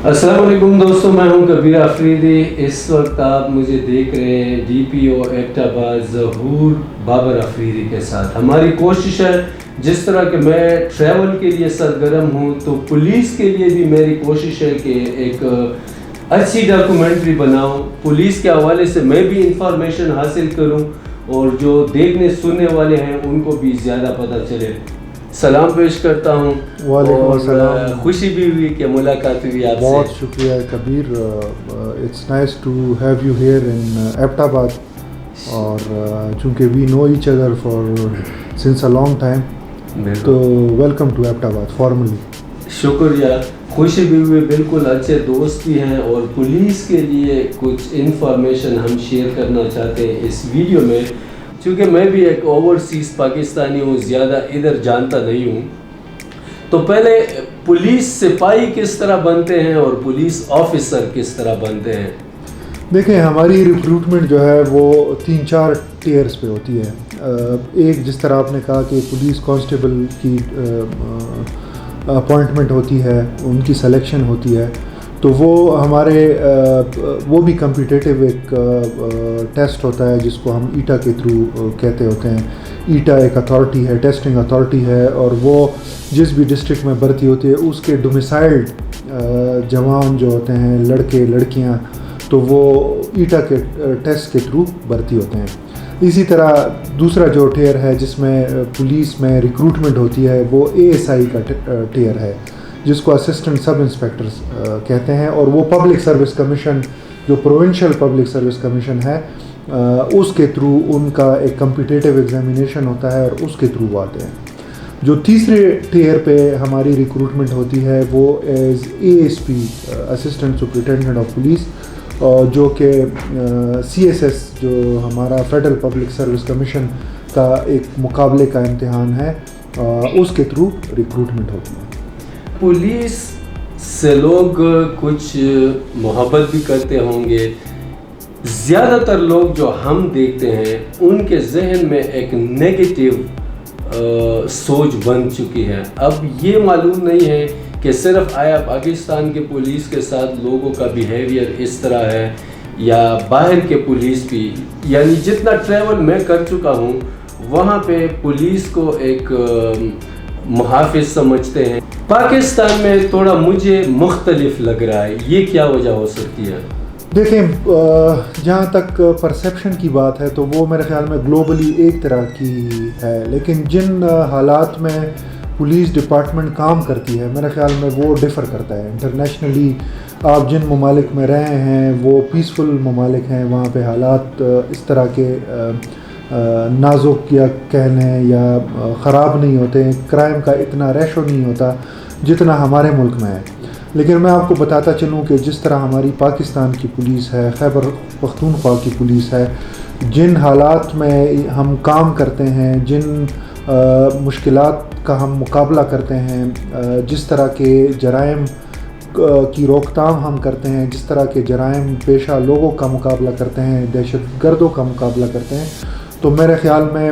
السلام علیکم دوستوں، میں ہوں کبیر آفریدی۔ اس وقت آپ مجھے دیکھ رہے ہیں ڈی پی او ایبٹ آباد ظہور بابر آفریدی کے ساتھ۔ ہماری کوشش ہے جس طرح کہ میں ٹریول کے لیے سرگرم ہوں تو پولیس کے لیے بھی میری کوشش ہے کہ ایک اچھی ڈاکومنٹری بناؤں، پولیس کے حوالے سے میں بھی انفارمیشن حاصل کروں اور جو دیکھنے سننے والے ہیں ان کو بھی زیادہ پتہ چلے۔ سلام پیش کرتا ہوں۔ وعلیکم السلام۔ خوشی بھی ہوئی کہ ملاقات ہوئی آپ سے۔ بہت شکریہ Kabir, it's nice to have you here in Abbottabad, اور چونکہ we know each other for since a long time, تو welcome to Abbottabad formally. شکریہ، خوشی بھی ہوئی، بالکل اچھے دوست بھی ہیں، اور پولیس کے لیے کچھ انفارمیشن ہم شیئر کرنا چاہتے ہیں اس ویڈیو میں، چونکہ میں بھی ایک اوورسیز پاکستانی ہوں، زیادہ ادھر جانتا نہیں ہوں۔ تو پہلے پولیس سپاہی کس طرح بنتے ہیں اور پولیس آفیسر کس طرح بنتے ہیں؟ دیکھیں، ہماری ریکروٹمنٹ جو ہے وہ 3-4 ٹیئرز پہ ہوتی ہے۔ ایک جس طرح آپ نے کہا کہ پولیس کانسٹیبل کی اپوائنٹمنٹ ہوتی ہے، ان کی سلیکشن ہوتی ہے، تو وہ ہمارے وہ بھی کمپیٹیٹیو ایک ٹیسٹ ہوتا ہے جس کو ہم ایٹا کے تھرو کہتے ہوتے ہیں۔ ایٹا ایک اتھارٹی ہے، ٹیسٹنگ اتھارٹی ہے، اور وہ جس بھی ڈسٹرکٹ میں بھرتی ہوتی ہے اس کے ڈومیسائلڈ جوان جو ہوتے ہیں، لڑکے لڑکیاں، تو وہ ایٹا کے ٹیسٹ کے تھرو بھرتی ہوتے ہیں۔ اسی طرح دوسرا جو ٹیئر ہے جس میں پولیس میں ریکروٹمنٹ ہوتی ہے وہ اے ایس آئی کا ٹیئر ہے، جس کو اسسٹنٹ سب انسپیکٹرز کہتے ہیں، اور وہ پبلک سروس کمیشن جو پروونشل پبلک سروس کمیشن ہے اس کے تھرو ان کا ایک کمپیٹیٹیو ایگزامینیشن ہوتا ہے اور اس کے تھرو وہ آتے ہیں۔ جو تیسرے ٹیئر پہ ہماری ریکروٹمنٹ ہوتی ہے وہ as A S P, assistant superintendent of police, جو کہ سی ایس ایس جو ہمارا فیڈرل پبلک سروس کمیشن کا ایک مقابلے کا امتحان ہے، اس کے تھرو ریکروٹمنٹ ہوتی ہے۔ پولیس سے لوگ کچھ محبت بھی کرتے ہوں گے، زیادہ تر لوگ جو ہم دیکھتے ہیں ان کے ذہن میں ایک نیگیٹو سوچ بن چکی ہے۔ اب یہ معلوم نہیں ہے کہ صرف آیا پاکستان کے پولیس کے ساتھ لوگوں کا بیہیویئر اس طرح ہے یا باہر کے پولیس بھی، یعنی جتنا ٹریول میں کر چکا ہوں وہاں پہ پولیس کو ایک محافظ سمجھتے ہیں۔ پاکستان میں تھوڑا مجھے مختلف لگ رہا ہے، یہ کیا وجہ ہو سکتی ہے؟ دیکھیں، جہاں تک پرسیپشن کی بات ہے تو وہ میرے خیال میں گلوبلی ایک طرح کی ہے، لیکن جن حالات میں پولیس ڈپارٹمنٹ کام کرتی ہے میرے خیال میں وہ ڈیفر کرتا ہے۔ انٹرنیشنلی آپ جن ممالک میں رہے ہیں وہ پیسفل ممالک ہیں، وہاں پہ حالات اس طرح کے نازک یا کہہ لیں یا خراب نہیں ہوتے، کرائم کا اتنا ریشو نہیں ہوتا جتنا ہمارے ملک میں ہے۔ لیکن میں آپ کو بتاتا چلوں کہ جس طرح ہماری پاکستان کی پولیس ہے، خیبر پختونخوا کی پولیس ہے، جن حالات میں ہم کام کرتے ہیں، جن مشکلات کا ہم مقابلہ کرتے ہیں، جس طرح کے جرائم کی روک تھام ہم کرتے ہیں، جس طرح کے جرائم پیشہ لوگوں کا مقابلہ کرتے ہیں، دہشت گردوں کا مقابلہ کرتے ہیں، تو میرے خیال میں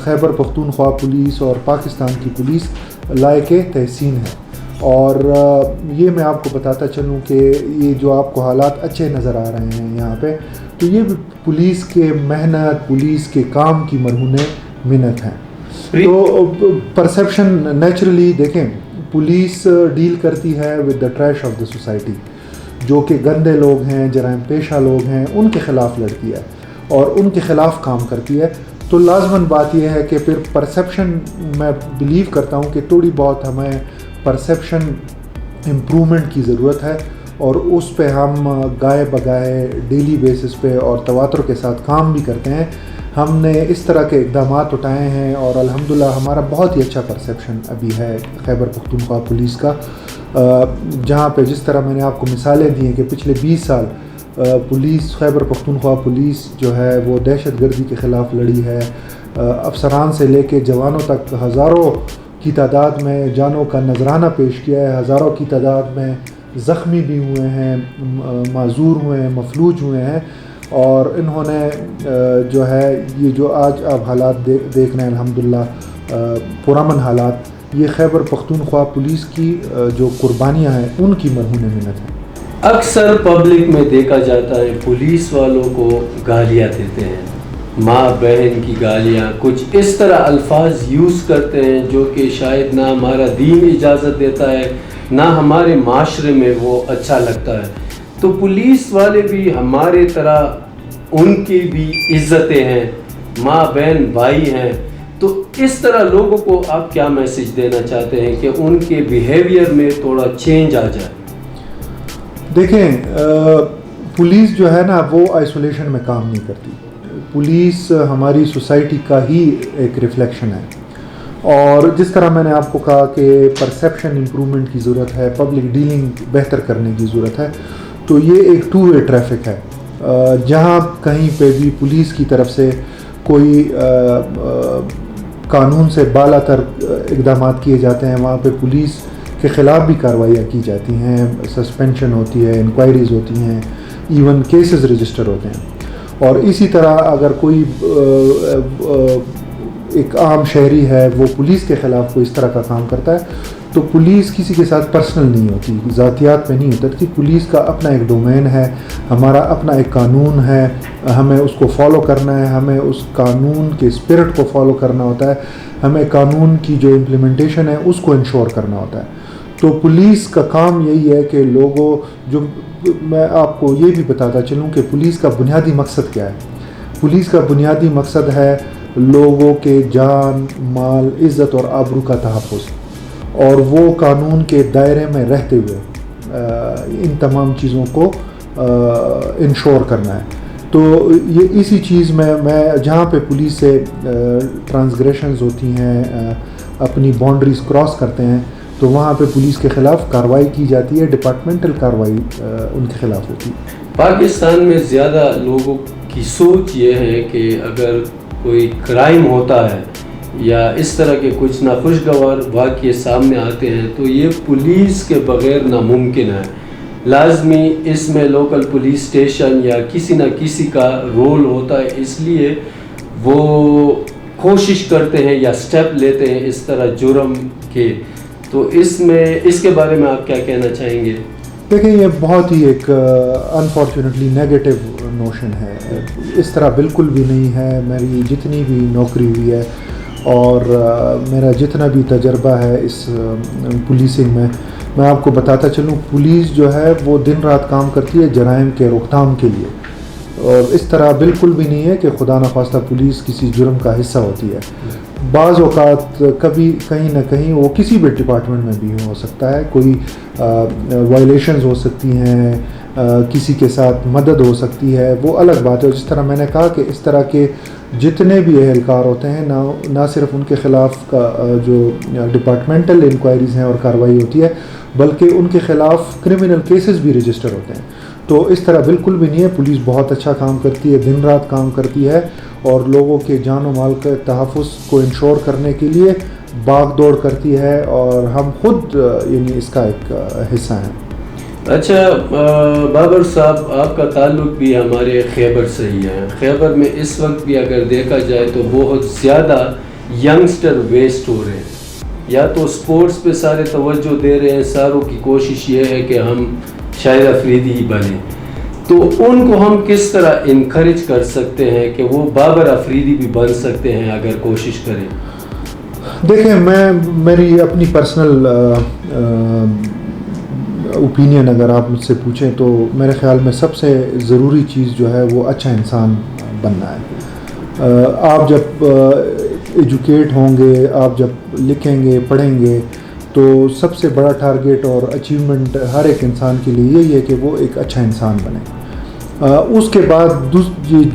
خیبر پختونخوا پولیس اور پاکستان کی پولیس لائق تحسین ہے۔ اور یہ میں آپ کو بتاتا چلوں کہ یہ جو آپ کو حالات اچھے نظر آ رہے ہیں یہاں پہ، تو یہ پولیس کے محنت، پولیس کے کام کی مرہون منت ہیں۔ تو پرسیپشن نیچرلی، دیکھیں، پولیس ڈیل کرتی ہے with the trash of the society, جو کہ گندے لوگ ہیں، جرائم پیشہ لوگ ہیں، ان کے خلاف لڑتی ہے اور ان کے خلاف کام کرتی ہے۔ تو لازماً بات یہ ہے کہ پھر پرسیپشن، میں بلیو کرتا ہوں کہ تھوڑی بہت ہمیں پرسیپشن امپرومنٹ کی ضرورت ہے، اور اس پہ ہم گائے بگائے ڈیلی بیسس پہ اور تواتر کے ساتھ کام بھی کرتے ہیں۔ ہم نے اس طرح کے اقدامات اٹھائے ہیں اور الحمدللہ ہمارا بہت ہی اچھا پرسیپشن ابھی ہے خیبر پختونخوا پولیس کا، جہاں پہ جس طرح میں نے آپ کو مثالیں دی ہیں کہ پچھلے 20 سال پولیس، خیبر پختونخوا پولیس جو ہے وہ دہشت گردی کے خلاف لڑی ہے، افسران سے لے کے جوانوں تک ہزاروں کی تعداد میں جانوں کا نذرانہ پیش کیا ہے، ہزاروں کی تعداد میں زخمی بھی ہوئے ہیں، معذور ہوئے ہیں، مفلوج ہوئے ہیں، اور انہوں نے جو ہے یہ جو آج آپ حالات دیکھ رہے ہیں الحمدللہ پرامن حالات، یہ خیبر پختونخوا پولیس کی جو قربانیاں ہیں ان کی مرہون منت ہیں۔ اکثر پبلک میں دیکھا جاتا ہے پولیس والوں کو گالیاں دیتے ہیں، ماں بہن کی گالیاں، کچھ اس طرح الفاظ یوز کرتے ہیں جو کہ شاید نہ ہمارا دین اجازت دیتا ہے نہ ہمارے معاشرے میں وہ اچھا لگتا ہے۔ تو پولیس والے بھی ہمارے طرح ان کی بھی عزتیں ہیں، ماں بہن بھائی ہیں، تو اس طرح لوگوں کو آپ کیا میسج دینا چاہتے ہیں کہ ان کے بیہیویئر میں تھوڑا چینج آ جائے؟ دیکھیں، پولیس جو ہے نا وہ آئسولیشن میں کام نہیں کرتی۔ پولیس ہماری سوسائٹی کا ہی ایک ریفلیکشن ہے، اور جس طرح میں نے آپ کو کہا کہ پرسیپشن امپرومنٹ کی ضرورت ہے، پبلک ڈیلنگ بہتر کرنے کی ضرورت ہے، تو یہ ایک ٹو وے ٹریفک ہے۔ جہاں کہیں پہ بھی پولیس کی طرف سے کوئی قانون سے بالا تر اقدامات کیے جاتے ہیں، وہاں پہ پولیس کے خلاف بھی کارروائیاں کی جاتی ہیں، سسپینشن ہوتی ہے، انکوائریز ہوتی ہیں، ایون کیسز رجسٹر ہوتے ہیں۔ اور اسی طرح اگر کوئی ایک عام شہری ہے وہ پولیس کے خلاف کوئی اس طرح کا کام کرتا ہے تو پولیس کسی کے ساتھ پرسنل نہیں ہوتی، ذاتیات میں نہیں اترتی۔ پولیس کا اپنا ایک ڈومین ہے، ہمارا اپنا ایک قانون ہے، ہمیں اس کو فالو کرنا ہے، ہمیں اس قانون کے اسپرٹ کو فالو کرنا ہوتا ہے، ہمیں قانون کی جو امپلیمنٹیشن ہے اس کو انشور کرنا ہوتا ہے۔ تو پولیس کا کام یہی ہے کہ لوگوں میں آپ کو یہ بھی بتاتا چلوں کہ پولیس کا بنیادی مقصد کیا ہے۔ پولیس کا بنیادی مقصد ہے لوگوں کے جان، مال، عزت اور آبرو کا تحفظ، اور وہ قانون کے دائرے میں رہتے ہوئے ان تمام چیزوں کو انشور کرنا ہے۔ تو یہ اسی چیز میں جہاں پہ پولیس سے ٹرانسگریشنز ہوتی ہیں، اپنی باؤنڈریز کراس کرتے ہیں، تو وہاں پہ پولیس کے خلاف کارروائی کی جاتی ہے، ڈپارٹمنٹل کارروائی ان کے خلاف ہوتی ہے۔ پاکستان میں زیادہ لوگوں کی سوچ یہ ہے کہ اگر کوئی کرائم ہوتا ہے یا اس طرح کے کچھ ناخوشگوار واقعے سامنے آتے ہیں تو یہ پولیس کے بغیر ناممکن ہے، لازمی اس میں لوکل پولیس اسٹیشن یا کسی نہ کسی کا رول ہوتا ہے، اس لیے وہ کوشش کرتے ہیں یا سٹیپ لیتے ہیں اس طرح جرم کے۔ تو اس کے بارے میں آپ کیا کہنا چاہیں گے؟ دیکھیں، یہ بہت ہی ایک انفارچونیٹلی نیگیٹو نوشن ہے، اس طرح بالکل بھی نہیں ہے۔ میری جتنی بھی نوکری ہوئی ہے اور میرا جتنا بھی تجربہ ہے اس پولیسنگ میں آپ کو بتاتا چلوں، پولیس جو ہے وہ دن رات کام کرتی ہے جرائم کے روک تھام کے لیے، اور اس طرح بالکل بھی نہیں ہے کہ خدا نخواستہ پولیس کسی جرم کا حصہ ہوتی ہے۔ بعض اوقات کبھی کہیں نہ کہیں وہ کسی بھی ڈپارٹمنٹ میں بھی ہو سکتا ہے، کوئی وائلیشنز ہو سکتی ہیں، کسی کے ساتھ مدد ہو سکتی ہے، وہ الگ بات ہے۔ جس طرح میں نے کہا کہ اس طرح کے جتنے بھی اہلکار ہوتے ہیں، نہ صرف ان کے خلاف جو ڈپارٹمنٹل انکوائریز ہیں اور کارروائی ہوتی ہے، بلکہ ان کے خلاف کرمنل کیسز بھی رجسٹر ہوتے ہیں۔ تو اس طرح بالکل بھی نہیں ہے، پولیس بہت اچھا کام کرتی ہے، دن رات کام کرتی ہے، اور لوگوں کے جان و مال کے تحفظ کو انشور کرنے کے لیے بھاگ دوڑ کرتی ہے، اور ہم خود یعنی اس کا ایک حصہ ہیں۔ اچھا بابر صاحب، آپ کا تعلق بھی ہمارے خیبر سے ہی ہے۔ خیبر میں اس وقت بھی اگر دیکھا جائے تو بہت زیادہ ینگسٹر ویسٹ ہو رہے ہیں، یا تو سپورٹس پہ سارے توجہ دے رہے ہیں، ساروں کی کوشش یہ ہے کہ ہم شاہد افریدی ہی بنیں، تو ان کو ہم کس طرح انکریج کر سکتے ہیں کہ وہ بابر افریدی بھی بن سکتے ہیں اگر کوشش کریں؟ دیکھیں، میری اپنی پرسنل اوپینین اگر آپ مجھ سے پوچھیں تو میرے خیال میں سب سے ضروری چیز جو ہے وہ اچھا انسان بننا ہے۔ آپ جب ایجوکیٹ ہوں گے، آپ جب لکھیں گے، پڑھیں گے، تو سب سے بڑا ٹارگیٹ اور اچیومنٹ ہر ایک انسان کے لیے یہی ہے کہ وہ ایک اچھا انسان بنے۔ اس کے بعد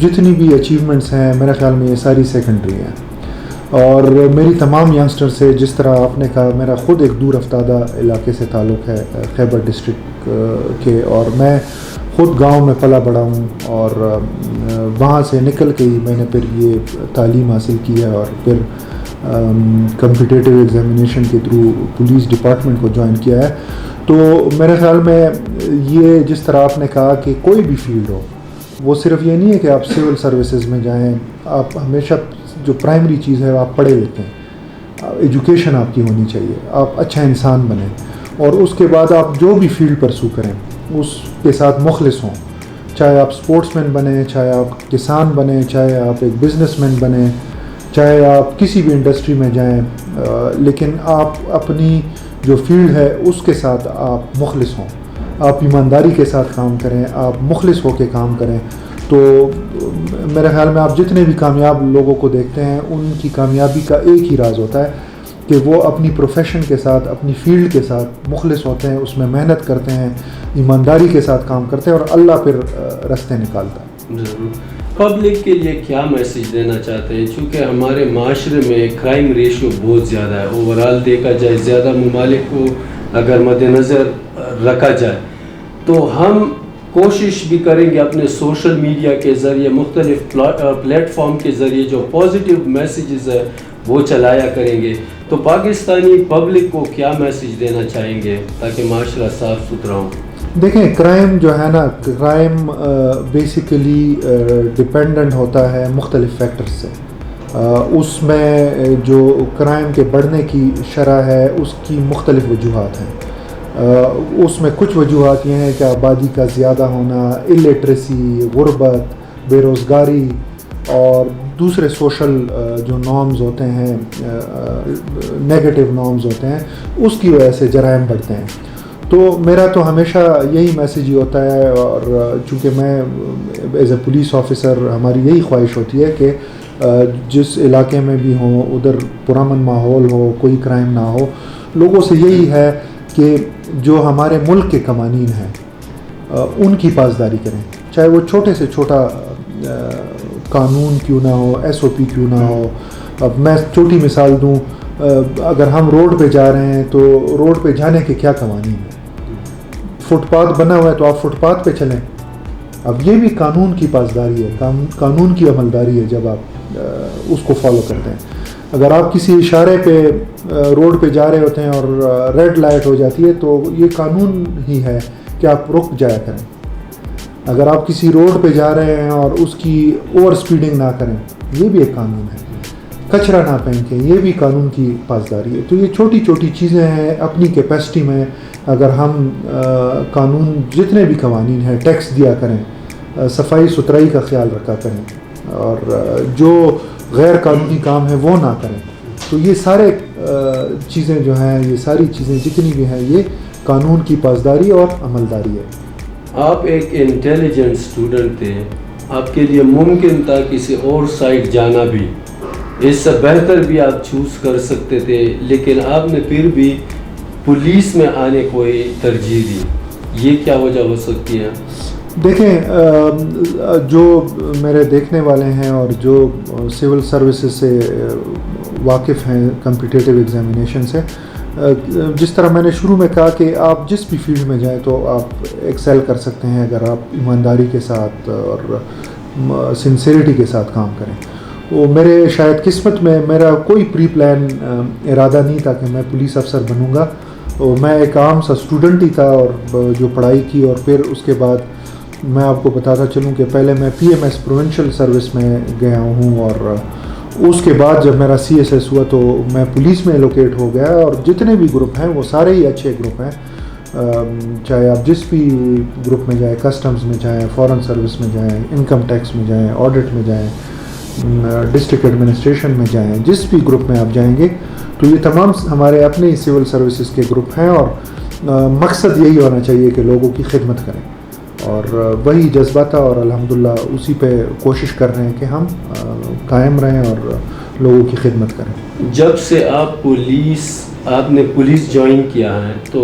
جتنی بھی اچیومنٹس ہیں میرے خیال میں یہ ساری سیکنڈری ہیں۔ اور میری تمام ینگسٹر سے، جس طرح آپ نے کہا، میرا خود ایک دور افتادہ علاقے سے تعلق ہے، خیبر ڈسٹرکٹ کے، اور میں خود گاؤں میں پلا بڑا ہوں، اور وہاں سے نکل کے ہی میں نے پھر یہ تعلیم حاصل کی ہے، اور پھر کمپٹیٹیو ایگزامینیشن کے تھرو پولیس ڈپارٹمنٹ کو جوائن کیا ہے۔ تو میرے خیال میں یہ جس طرح آپ نے کہا کہ کوئی بھی فیلڈ ہو، وہ صرف یہ نہیں ہے کہ آپ سول سروسز میں جائیں، آپ ہمیشہ جو پرائمری چیز ہے آپ پڑھے لکھیں، ایجوکیشن آپ کی ہونی چاہیے، آپ اچھا انسان بنیں، اور اس کے بعد آپ جو بھی فیلڈ پرسو کریں، اس کے ساتھ مخلص ہوں، چاہے آپ سپورٹس مین بنیں، چاہے آپ کسان بنیں، چاہے آپ ایک بزنس مین بنیں، چاہے آپ کسی بھی انڈسٹری میں جائیں، لیکن آپ اپنی جو فیلڈ ہے اس کے ساتھ آپ مخلص ہوں، آپ ایمانداری کے ساتھ کام کریں، آپ مخلص ہو کے کام کریں، تو میرے خیال میں آپ جتنے بھی کامیاب لوگوں کو دیکھتے ہیں ان کی کامیابی کا ایک ہی راز ہوتا ہے کہ وہ اپنی پروفیشن کے ساتھ، اپنی فیلڈ کے ساتھ مخلص ہوتے ہیں، اس میں محنت کرتے ہیں، ایمانداری کے ساتھ کام کرتے ہیں، اور اللہ پھر راستے نکالتا ہے۔ ضرور۔ پبلک کے لیے کیا میسیج دینا چاہتے ہیں؟ چونکہ ہمارے معاشرے میں کرائم ریشیو بہت زیادہ ہے، اوورال دیکھا جائے زیادہ ممالک کو اگر مد نظر رکھا جائے تو ہم کوشش بھی کریں گے اپنے سوشل میڈیا کے ذریعے، مختلف پلیٹ فارم کے ذریعے جو پازیٹیو میسیجز ہے وہ چلایا کریں گے، تو پاکستانی پبلک کو کیا میسیج دینا چاہیں گے تاکہ معاشرہ صاف ستھرا ہو؟ دیکھیں، کرائم جو ہے نا، کرائم بیسیکلی ڈپینڈنٹ ہوتا ہے مختلف فیکٹرز سے۔ اس میں جو کرائم کے بڑھنے کی شرح ہے اس کی مختلف وجوہات ہیں۔ اس میں کچھ وجوہات یہ ہیں کہ آبادی کا زیادہ ہونا، الٹریسی، غربت، بے روزگاری اور دوسرے سوشل جو نارمز ہوتے ہیں، نیگیٹو نارمز ہوتے ہیں، اس کی وجہ سے جرائم بڑھتے ہیں۔ تو میرا تو ہمیشہ یہی میسیج ہی ہوتا ہے، اور چونکہ میں ایز اے پولیس آفیسر ہماری یہی خواہش ہوتی ہے کہ جس علاقے میں بھی ہوں ادھر پرامن ماحول ہو، کوئی کرائم نہ ہو۔ لوگوں سے یہی ہے کہ جو ہمارے ملک کے قوانین ہیں ان کی پاسداری کریں، چاہے وہ چھوٹے سے چھوٹا قانون کیوں نہ ہو، ایس او پی کیوں نہ ہو۔ اب میں چھوٹی مثال دوں، اگر ہم روڈ پہ جا رہے ہیں تو روڈ پہ جانے کے کیا قوانین ہیں؟ فٹ پاتھ بنا ہوا ہے تو آپ فٹ پاتھ پہ چلیں۔ اب یہ بھی قانون کی پاسداری ہے، قانون کی عملداری ہے جب آپ اس کو فالو کرتے ہیں۔ اگر آپ کسی اشارے پہ روڈ پہ جا رہے ہوتے ہیں اور ریڈ لائٹ ہو جاتی ہے تو یہ قانون ہی ہے کہ آپ رک جایا کریں۔ اگر آپ کسی روڈ پہ جا رہے ہیں اور اس کی اوور سپیڈنگ نہ کریں، یہ بھی ایک قانون ہے۔ کچرا نہ پھینکیں، یہ بھی قانون کی پاسداری ہے۔ تو یہ چھوٹی چھوٹی چیزیں ہیں، اپنی کیپیسٹی میں اگر ہم قانون جتنے بھی قوانین ہیں ٹیکس دیا کریں، صفائی ستھرائی کا خیال رکھا کریں، اور جو غیر قانونی کام ہے وہ نہ کریں، تو یہ سارے چیزیں جو ہیں، یہ ساری چیزیں جتنی بھی ہیں، یہ قانون کی پاسداری اور عملداری ہے۔ آپ ایک انٹیلیجنٹ اسٹوڈنٹ تھے، آپ کے لیے ممکن تھا کسی اور سائڈ جانا بھی، اس سے بہتر بھی آپ چوز کر سکتے تھے، لیکن آپ نے پھر بھی پولیس میں آنے کو ہی ترجیح دی، یہ کیا وجہ ہو سکتی ہے؟ دیکھیں، جو میرے دیکھنے والے ہیں اور جو سول سروسز سے واقف ہیں کمپٹیٹیو ایگزامینیشن سے، جس طرح میں نے شروع میں کہا کہ آپ جس بھی فیلڈ میں جائیں تو آپ ایکسیل کر سکتے ہیں اگر آپ ایمانداری کے ساتھ اور سنسیریٹی کے ساتھ کام کریں۔ وہ میرے شاید قسمت میں، میرا کوئی پری پلان ارادہ نہیں تھا کہ میں پولیس افسر بنوں گا، میں ایک عام سا اسٹوڈنٹ ہی تھا اور جو پڑھائی کی، اور پھر اس کے بعد میں آپ کو بتاتا چلوں کہ پہلے میں P M S provincial service میں گیا ہوں، اور اس کے بعد جب میرا سی ایس ایس ہوا تو میں پولیس میں لوکیٹ ہو گیا، اور جتنے بھی گروپ ہیں وہ سارے ہی اچھے گروپ ہیں، چاہے آپ جس بھی گروپ میں جائیں، کسٹمز میں جائیں، فورن سروس میں جائیں، انکم ٹیکس میں جائیں، آڈٹ میں جائیں، ڈسٹرکٹ ایڈمنسٹریشن میں جائیں، جس بھی گروپ میں آپ جائیں گے تو یہ تمام ہمارے اپنے سول سروسز کے گروپ ہیں، اور مقصد یہی ہونا چاہیے کہ لوگوں کی خدمت کریں، اور وہی جذبہ تھا، اور الحمدللہ اسی پہ کوشش کر رہے ہیں کہ ہم قائم رہیں اور لوگوں کی خدمت کریں۔ جب سے آپ نے پولیس جوائن کیا ہے تو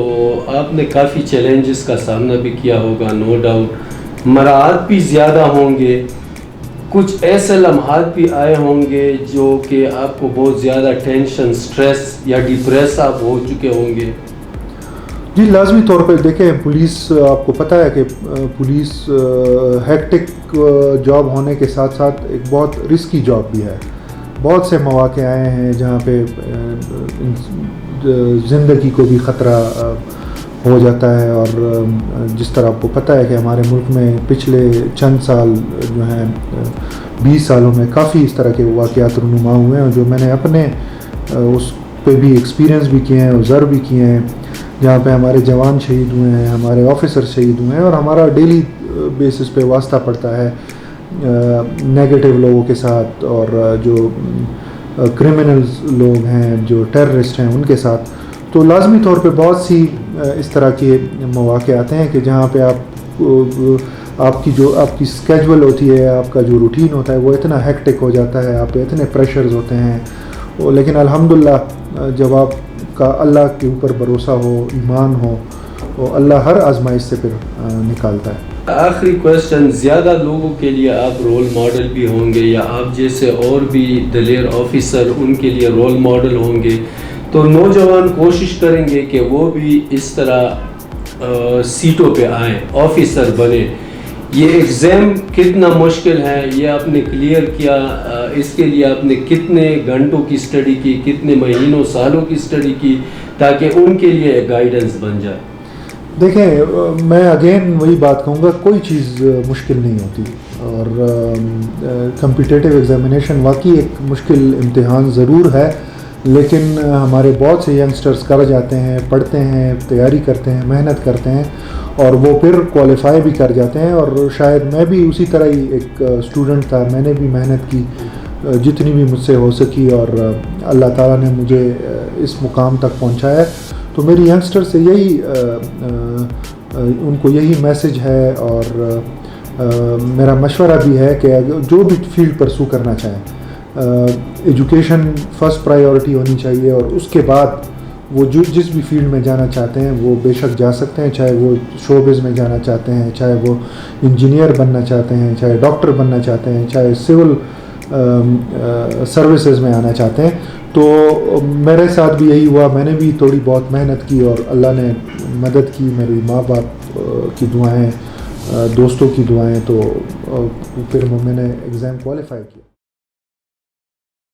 آپ نے کافی چیلنجز کا سامنا بھی کیا ہوگا، نو ڈاؤٹ، مراحت بھی زیادہ ہوں گے، کچھ ایسے لمحات بھی آئے ہوں گے جو کہ آپ کو بہت زیادہ ٹینشن، سٹریس یا ڈپریس آپ ہو چکے ہوں گے۔ جی لازمی طور پہ دیکھیں، پولیس آپ کو پتہ ہے کہ پولیس ہیکٹک جاب ہونے کے ساتھ ساتھ ایک بہت رسکی جاب بھی ہے۔ بہت سے مواقع آئے ہیں جہاں پہ زندگی کو بھی خطرہ ہو جاتا ہے، اور جس طرح آپ کو پتہ ہے کہ ہمارے ملک میں پچھلے چند سال جو ہیں 20 سالوں میں کافی اس طرح کے واقعات رونما ہوئے ہیں، جو میں نے اپنے اس پہ بھی ایکسپیرینس بھی کیے ہیں، ازر بھی کیے ہیں، جہاں پہ ہمارے جوان شہید ہوئے ہیں، ہمارے آفیسر شہید ہوئے ہیں، اور ہمارا ڈیلی بیسس پہ واسطہ پڑتا ہے نیگیٹو لوگوں کے ساتھ، اور جو کرمنلز لوگ ہیں، جو ٹیررسٹ ہیں، ان کے ساتھ. تو لازمی طور پہ بہت سی اس طرح کے مواقع آتے ہیں کہ جہاں پہ آپ کی اسکیجول ہوتی ہے، آپ کا جو روٹین ہوتا ہے وہ اتنا ہیکٹک ہو جاتا ہے، آپ پہ اتنے پریشرز ہوتے ہیں. لیکن الحمدللہ جب آپ کا اللہ کے اوپر بھروسہ ہو، ایمان ہو، تو اللہ ہر آزمائش سے پھر نکالتا ہے. آخری کویسچن، زیادہ لوگوں کے لیے آپ رول ماڈل بھی ہوں گے، یا آپ جیسے اور بھی دلیر آفیسر ان کے لیے رول ماڈل ہوں گے، تو نوجوان کوشش کریں گے کہ وہ بھی اس طرح سیٹوں پہ آئیں، آفیسر بنیں. یہ ایگزام کتنا مشکل ہے، یہ آپ نے کلیئر کیا، اس کے لیے آپ نے کتنے گھنٹوں کی اسٹڈی کی، کتنے مہینوں سالوں کی اسٹڈی کی، تاکہ ان کے لیے ایک گائیڈنس بن جائے؟ دیکھیں، میں اگین وہی بات کہوں گا، کوئی چیز مشکل نہیں ہوتی، اور کمپیٹیٹیو ایگزامینیشن واقعی ایک مشکل امتحان ضرور ہے، لیکن ہمارے بہت سے ینگسٹرز کر جاتے ہیں، پڑھتے ہیں، تیاری کرتے ہیں، محنت کرتے ہیں، اور وہ پھر کوالیفائی بھی کر جاتے ہیں. اور شاید میں بھی اسی طرح ہی ایک اسٹوڈنٹ تھا، میں نے بھی محنت کی جتنی بھی مجھ سے ہو سکی، اور اللہ تعالیٰ نے مجھے اس مقام تک پہنچایا. تو میری ینگسٹر سے یہی ان کو یہی میسج ہے، اور میرا مشورہ بھی ہے کہ جو بھی فیلڈ پرسو کرنا چاہیں، ایجوکیشن فرسٹ پرائیورٹی ہونی چاہیے، اور اس کے بعد وہ جس بھی فیلڈ میں جانا چاہتے ہیں وہ بے شک جا سکتے ہیں، چاہے وہ شوبز میں جانا چاہتے ہیں، چاہے وہ انجینئر بننا چاہتے ہیں، چاہے ڈاکٹر بننا چاہتے ہیں، چاہے سول سروسز میں آنا چاہتے ہیں. تو میرے ساتھ بھی یہی ہوا، میں نے بھی تھوڑی بہت محنت کی، اور اللہ نے مدد کی، میری ماں باپ کی دعائیں، دوستوں کی دعائیں، تو پھر میں نے ایگزام کوالیفائی کیا.